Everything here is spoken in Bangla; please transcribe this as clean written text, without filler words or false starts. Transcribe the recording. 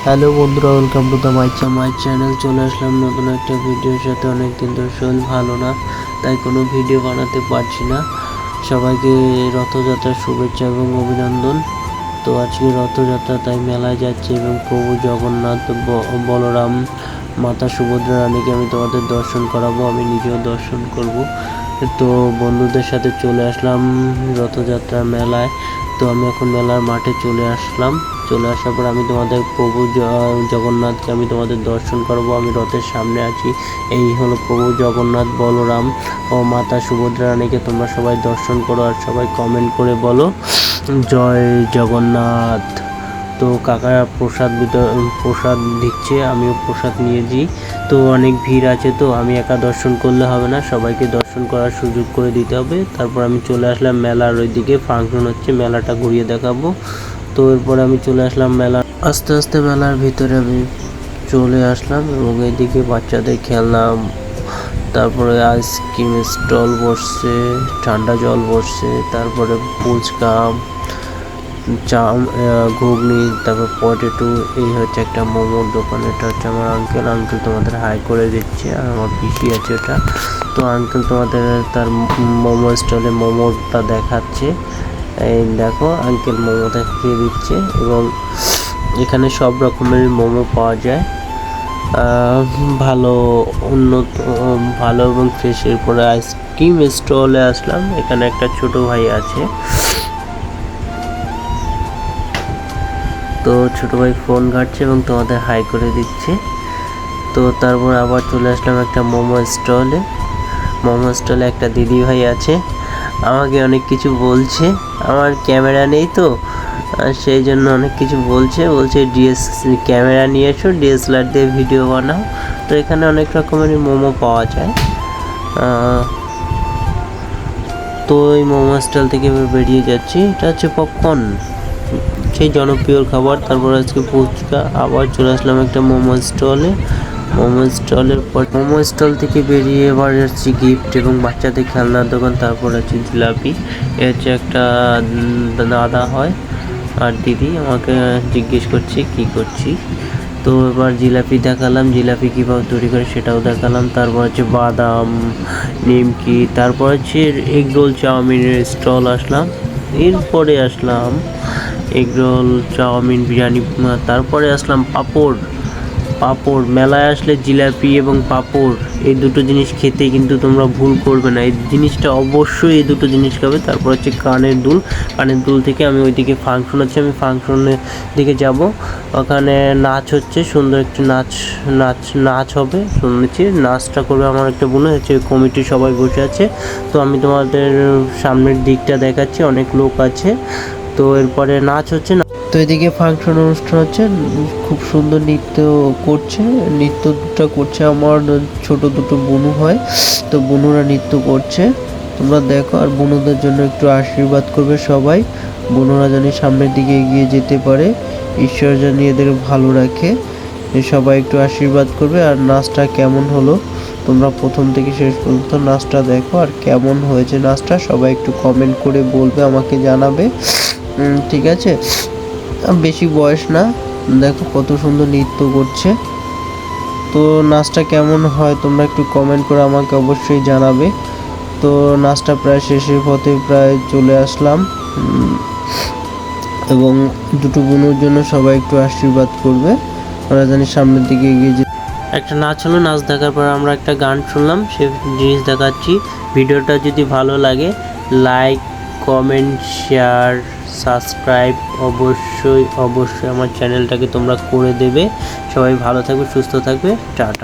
হ্যালো বন্ধুরা, welcome to the my channel. চলে আসলাম নতুন একটা ভিডিওর সাথে। অনেক দিন ধরে শরীর ভালো না, তাই কোনো ভিডিও বানাতে পারছি না। সবাইকে রথযাত্রার শুভেচ্ছা এবং অভিনন্দন। তো আজকে রথযাত্রা, তাই মেলায় যাচ্ছি এবং প্রভু জগন্নাথ, বলরাম, মাতা সুভদ্রা রানীকে আমি তোমাদের দর্শন করাবো, আমি নিজেও দর্শন করব। তো বন্ধুদের সাথে চলে আসলাম রথযাত্রা মেলায়। তো আমি এখন মেলার মাঠে চলে আসার পর আমি তোমাদের প্রভু জগন্নাথকে আমি তোমাদের দর্শন করবো। আমি রথের সামনে আছি। এই হলো প্রভু জগন্নাথ, বলরাম ও মাতা সুভদ্রা রানীকে তোমরা সবাই দর্শন করো আর সবাই কমেন্ট করে বলো জয় জগন্নাথ। তো কাকারা প্রসাদ দিচ্ছে, আমিও প্রসাদ নিয়েছি। তো অনেক ভিড় আছে, তো আমি একা দর্শন করলে হবে না, সবাইকে দর্শন করার সুযোগ করে দিতে হবে। তারপর আমি চলে আসলাম মেলার ওইদিকে, ফাংশন হচ্ছে, মেলাটা ঘুরিয়ে দেখাবো। তো এরপরে আমি চলে আসলাম আস্তে আস্তে মেলার ভিতরে আমি চলে আসলাম এবং এইদিকে বাচ্চাদের খেলনা, তারপরে আইসক্রিম স্টল বসছে, ঠান্ডা জল বসছে, তারপরে ফুচকা, ঘুগনি, তারপর পটেটো। এই হচ্ছে একটা মোমোর দোকান। এটা হচ্ছে আমার আঙ্কেল তোমাদের হাই করে দিচ্ছে, আর আমার পিসি আছে ওটা। তো আঙ্কেল তোমাদের তার মোমো স্টলে মোমোটা দেখাচ্ছে। এই দেখো, আঙ্কেল মোমো দেখিয়ে দিচ্ছে এবং এখানে সব রকমের মোমো পাওয়া যায়, ভালো উন্নত, ভালো এবং ফ্রেশ। এরপরে আইসক্রিম স্টলে আসলাম, এখানে একটা ছোট ভাই আছে। তো ছোট ভাই ফোন ঘাটছে এবং তোমাদের হাই করে দিচ্ছে। তো তারপর আবার চলে আসলাম একটা মোমো স্টলে একটা দিদি ভাই আছে, আমাকে অনেক কিছু বলছে। আমার ক্যামেরা নেই, তো সেই জন্য অনেক কিছু বলছে ক্যামেরা নিয়ে এসো, ডিএসএলআর দিয়ে ভিডিও বানাও। তো এখানে অনেক রকমের মোমো পাওয়া যায়। তো এই মোমো স্টল থেকে বেরিয়ে যাচ্ছি। এটা হচ্ছে পপকর্ন, সেই জনপ্রিয় খাবার। তারপর আজকে ফুচকা। আবার চলে আসলাম একটা মোমো স্টল থেকে বেরিয়ে এবার যাচ্ছি গিফট এবং বাচ্চাদের খেলনার দোকান। তারপর আছে জিলাপি। এ হচ্ছে একটা দাদা হয় আর দিদি, আমাকে জিজ্ঞেস করছে কি করছি। তো এবার জিলাপি দেখালাম, জিলাপি কীভাবে তৈরি করে সেটাও দেখালাম। তারপর হচ্ছে বাদাম, নিমকি, তারপর হচ্ছে এগরোল, চাউমিনের স্টল আসলাম। এরপরে আসলাম এগরোল, চাউমিন, বিরিয়ানি। তারপরে আসলাম পাঁপড়। মেলায় আসলে জিলাপি এবং পাঁপড়, এই দুটো জিনিস খেতে কিন্তু তোমরা ভুল করবে না। এই জিনিসটা অবশ্যই, এই দুটো জিনিস খাবে। তারপর হচ্ছে কানের দুল থেকে আমি ওইদিকে ফাংশন হচ্ছে, আমি ফাংশনের দিকে যাব। ওখানে নাচ হচ্ছে, সুন্দর একটি নাচ হবে শুনেছি। নাচটা করবে আমার একটা বোন হচ্ছে, কমিটি সবাই বসে আছে। তো আমি তোমাদের সামনের দিকটা দেখাচ্ছি, অনেক লোক আছে। তো এরপরে নাচ হচ্ছে না। তো এদিকে ফাংশন অনুষ্ঠান হচ্ছে, খুব সুন্দর নৃত্যটা করছে আমার ছোট দুটো বোনু হয়। তো বোনুরা নৃত্য করছে, তোমরা দেখো। আর বোনুদের জন্য একটু আশীর্বাদ করবে সবাই, বোনুরা যেন সামনের দিকে এগিয়ে যেতে পারে, ঈশ্বর যেন এদের ভালো রাখে। সবাই একটু আশীর্বাদ করবে। আর নাচটা কেমন হলো তোমরা প্রথম থেকে শেষ পর্যন্ত নাচটা দেখো, আর কেমন হয়েছে নাচটা সবাই একটু কমেন্ট করে বলবে, আমাকে জানাবে। ঠিক আছে, বেশি বয়স না, দেখো কত সুন্দর নৃত্য করছে। তো নাচটা কেমন হয় তোমরা একটু কমেন্ট করে আমাকে অবশ্যই জানাবে। তো নাচটা প্রায় শেষের পথে প্রায় চলে আসলাম, এবং দুটো বোনের জন্য সবাই একটু আশীর্বাদ করবে, ওরা জানি সামনের দিকে এগিয়ে যেতে। একটা নাচ হলো, নাচ দেখার পর আমরা একটা গান শুনলাম, সে জিনিস দেখাচ্ছি। ভিডিওটা যদি ভালো লাগে লাইক, কমেন্ট, শেয়ার, সাবস্ক্রাইব অবশ্যই আমার চ্যানেলটাকে তোমরা করে দেবে। সবাই ভালো থাকবে, সুস্থ থাকবে, টাটা।